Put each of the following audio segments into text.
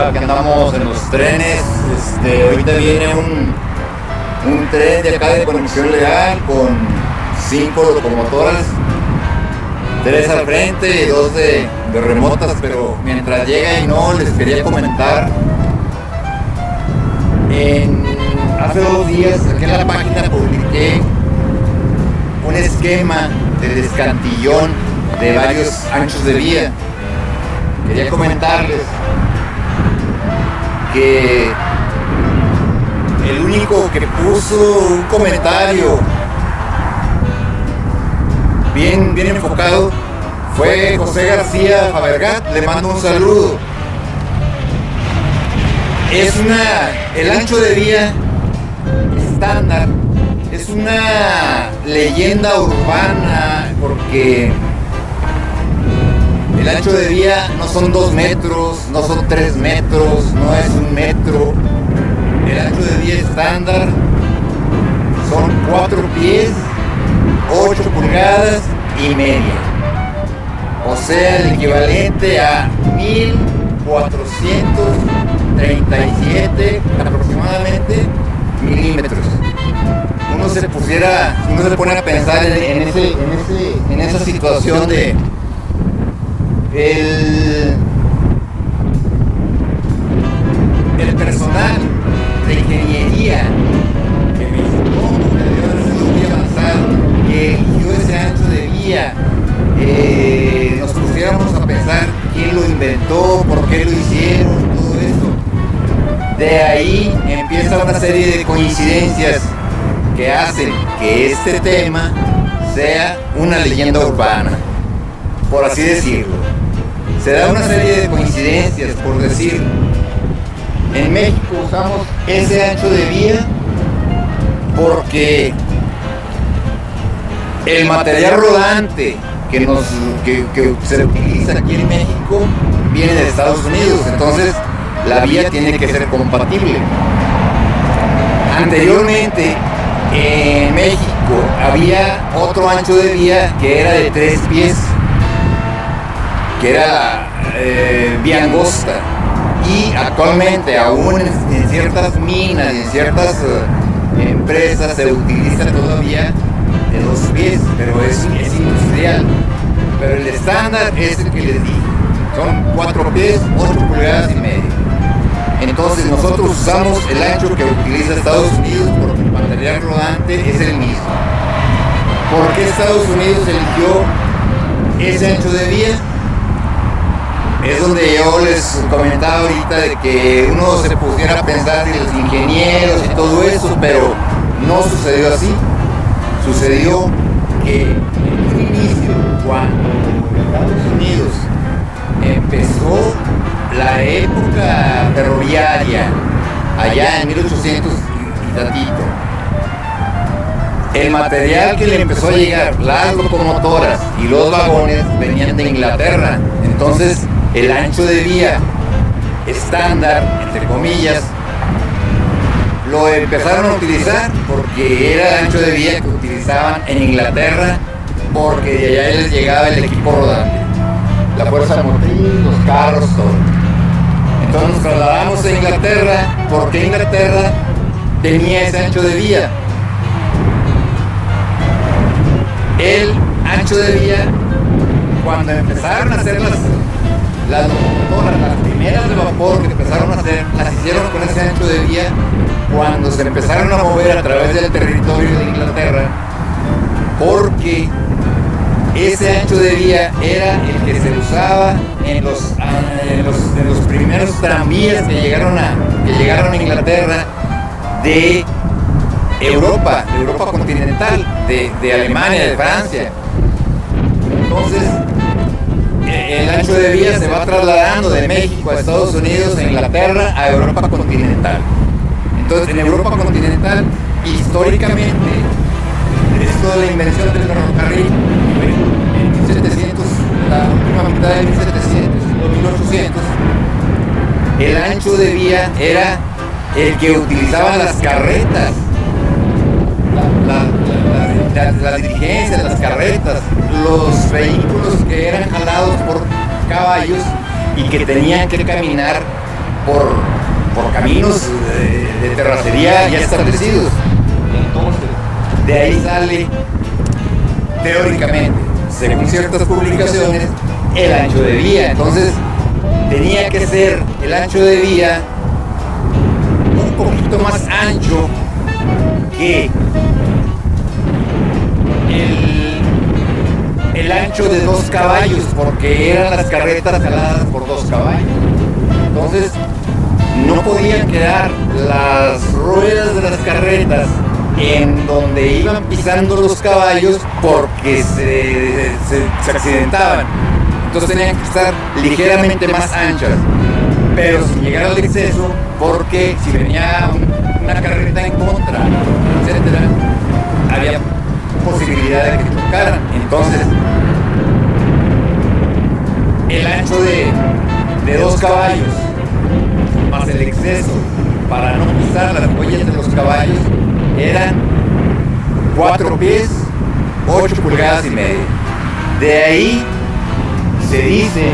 ahorita que andamos en los trenes, ahorita viene un tren de acá de conexión legal con 5 locomotoras, 3 al frente y 2 de remotas, pero mientras llega y no, les quería comentar, hace 2 días aquí en la página publiqué un esquema de descantillón de varios anchos de vía. Quería comentarles que el único que puso un comentario bien enfocado fue José García Fabergat. Le mando un saludo. El ancho de vía estándar es una leyenda urbana, porque el ancho de vía no son 2 metros, no son 3 metros, no es 1 metro. El ancho de vía estándar son 4 pies, 8 pulgadas y media. O sea, el equivalente a 1437 aproximadamente milímetros. Uno se pone a pensar en esa situación de el personal de ingeniería que me visitó, que debió haber sido muy avanzado, que eligió ese ancho de vía, nos pusiéramos a pensar quién lo inventó, por qué lo hicieron, todo eso. De ahí empieza una serie de coincidencias que hacen que este tema sea una leyenda urbana, por así decirlo. Se da una serie de coincidencias, por decir, en México usamos ese ancho de vía porque el material rodante que se utiliza aquí en México viene de Estados Unidos, entonces la vía tiene que ser compatible. Anteriormente en México había otro ancho de vía que era de 3 pies, que era vía angosta, y actualmente aún en ciertas minas y en ciertas empresas se utiliza todavía de 2 pies, pero es industrial. Pero el estándar es el que les dije, son 4 pies, 8 pulgadas y media. Entonces nosotros usamos el ancho que utiliza Estados Unidos porque el material rodante es el mismo. ¿Por qué Estados Unidos eligió ese ancho de vía? Es donde yo les comentaba ahorita de que uno se pusiera a pensar en los ingenieros y todo eso, pero no sucedió así. Sucedió que en un inicio, cuando Estados Unidos empezó la época ferroviaria, allá en 1800 y tantito, el material que le empezó a llegar, las locomotoras y los vagones, venían de Inglaterra. Entonces el ancho de vía estándar, entre comillas, lo empezaron a utilizar porque era el ancho de vía que utilizaban en Inglaterra, porque de allá les llegaba el equipo rodante, la fuerza motriz, los carros, todo. Entonces nos trasladamos a Inglaterra porque Inglaterra tenía ese ancho de vía. El ancho de vía, cuando empezaron a hacer las locomotoras, las primeras de vapor que empezaron a hacer, las hicieron con ese ancho de vía cuando se empezaron a mover a través del territorio de Inglaterra, porque ese ancho de vía era el que se usaba en los primeros tranvías que llegaron a Inglaterra de Europa continental, de Alemania, de Francia. Entonces el ancho de vía se va trasladando de México a Estados Unidos, a Inglaterra, a Europa continental. Entonces en Europa continental, históricamente, esto de la invención del ferrocarril en 1700, la última mitad de 1700, 1800, el ancho de vía era el que utilizaban las carretas, las diligencias, las carretas, los vehículos que eran jalados por caballos y que tenían que caminar por caminos de terracería ya establecidos. Entonces, de ahí sale, teóricamente, según ciertas publicaciones, el ancho de vía. Entonces, tenía que ser el ancho de vía un poquito más ancho que el ancho de 2 caballos, porque eran las carretas jaladas por 2 caballos. Entonces, no podían quedar las ruedas de las carretas en donde iban pisando los caballos porque se accidentaban. Entonces tenían que estar ligeramente más anchas, pero sin llegar al exceso, porque si venía una carreta en contra, etcétera, había posibilidad de que chocaran. Entonces, el ancho de 2 caballos más el exceso para no pisar las huellas de los caballos eran 4 pies, 8 pulgadas y media. De ahí se dice,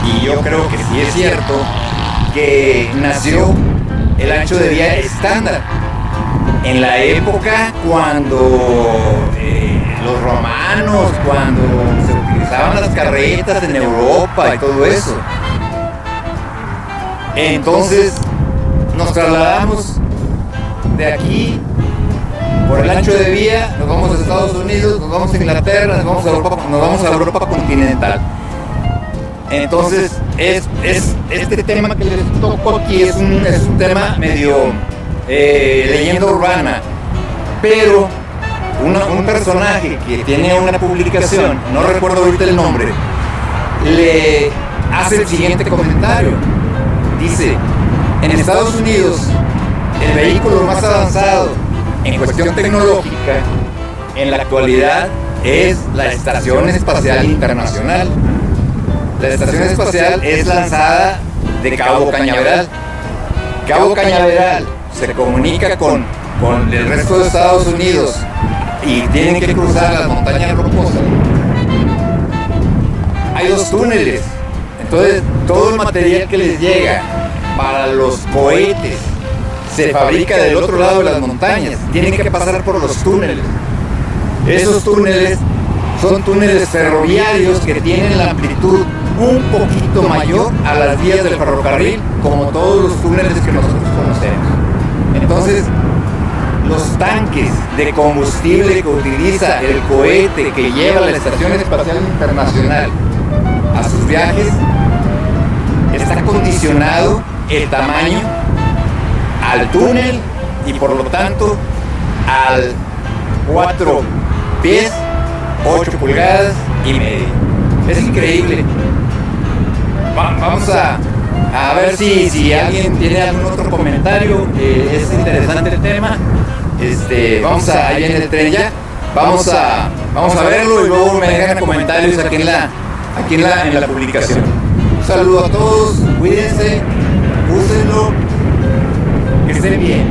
y yo creo que sí es cierto, que nació el ancho de vía estándar en la época cuando los romanos, cuando se utilizaban las carretas en Europa y todo eso. Entonces nos trasladamos de aquí por el ancho de vía, nos vamos a Estados Unidos, nos vamos a Inglaterra, nos vamos a Europa continental. Entonces este tema que les toco aquí es un tema medio leyenda urbana, pero un personaje que tiene una publicación, no recuerdo ahorita el nombre, le hace el siguiente comentario. Dice: en Estados Unidos, el vehículo más avanzado en cuestión tecnológica en la actualidad es la Estación Espacial Internacional. La Estación Espacial es lanzada de Cabo Cañaveral. Cabo Cañaveral se comunica con el resto de Estados Unidos y tienen que cruzar las montañas rocosas. Hay 2 túneles. Entonces, todo el material que les llega para los cohetes se fabrica del otro lado de las montañas. Tienen que pasar por los túneles. Esos túneles son túneles ferroviarios que tienen la amplitud un poquito mayor a las vías del ferrocarril, como todos los túneles que nosotros conocemos. Entonces, los tanques de combustible que utiliza el cohete que lleva la Estación Espacial Internacional a sus viajes, está condicionado el tamaño al túnel y por lo tanto al 4 pies, 8 pulgadas y media. Es increíble. Vamos a ver si alguien tiene algún otro comentario. Es interesante el tema. Ahí viene el tren ya. Vamos a verlo y luego me dejan comentarios aquí en la publicación. Un saludo a todos, cuídense, úsenlo, que estén bien.